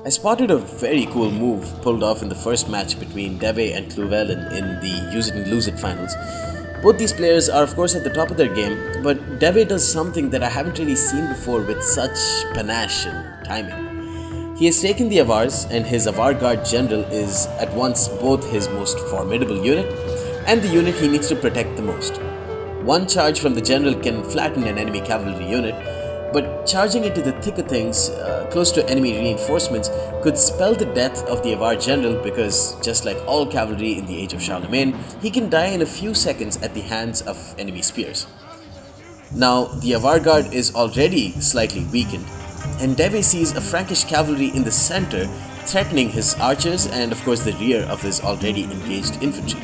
I spotted a very cool move pulled off in the first match between Deve and Llewellyn in the Use It and Lose It finals. Both these players are, of course, at the top of their game, but Deve does something that I haven't really seen before with such panache and timing. He has taken the Avars, and his Avar Guard general is at once both his most formidable unit and the unit he needs to protect the most. One charge from the general can flatten an enemy cavalry unit, but charging into the thick of things, close to enemy reinforcements, could spell the death of the Avar general because, just like all cavalry in the age of Charlemagne, he can die in a few seconds at the hands of enemy spears. Now, the Avar guard is already slightly weakened, and Deve sees a Frankish cavalry in the center threatening his archers and, of course, the rear of his already engaged infantry.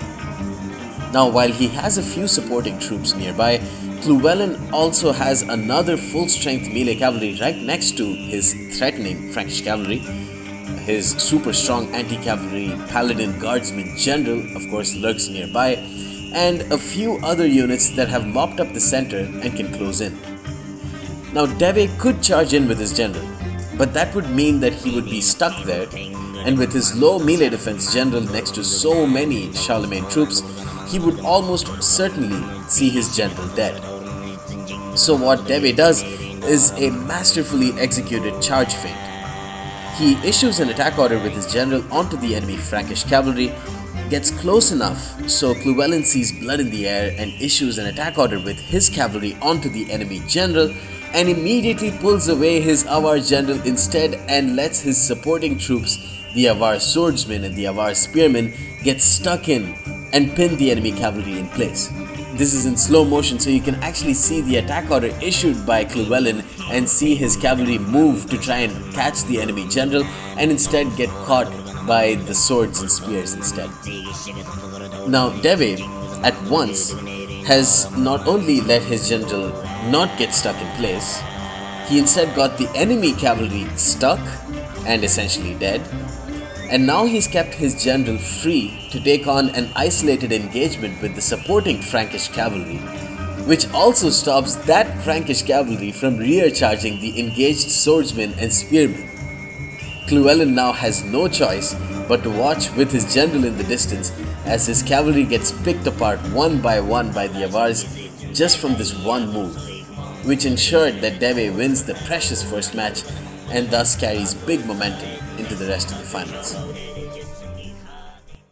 Now, while he has a few supporting troops nearby, Llewellyn also has another full-strength melee cavalry right next to his threatening Frankish cavalry. His super strong anti-cavalry paladin guardsman general, of course, lurks nearby, and a few other units that have mopped up the center and can close in. Now, Deve could charge in with his general, but that would mean that he would be stuck there, and with his low melee defense general next to so many Charlemagne troops, he would almost certainly see his general dead. So what Deve does is a masterfully executed charge feint. He issues an attack order with his general onto the enemy Frankish cavalry, gets close enough so Llewellyn sees blood in the air and issues an attack order with his cavalry onto the enemy general, and immediately pulls away his Avar general instead and lets his supporting troops, the Avar swordsmen and the Avar spearmen, get stuck in and pin the enemy cavalry in place. This is in slow motion, so you can actually see the attack order issued by Llewellyn and see his cavalry move to try and catch the enemy general and instead get caught by the swords and spears instead. Now, Deve at once has not only let his general not get stuck in place, he instead got the enemy cavalry stuck and essentially dead. And now he's kept his general free to take on an isolated engagement with the supporting Frankish cavalry, which also stops that Frankish cavalry from rear charging the engaged swordsmen and spearmen. Llewellyn now has no choice but to watch with his general in the distance as his cavalry gets picked apart one by the Avars just from this one move, which ensured that Deve wins the precious first match and thus carries big momentum into the rest of the finals.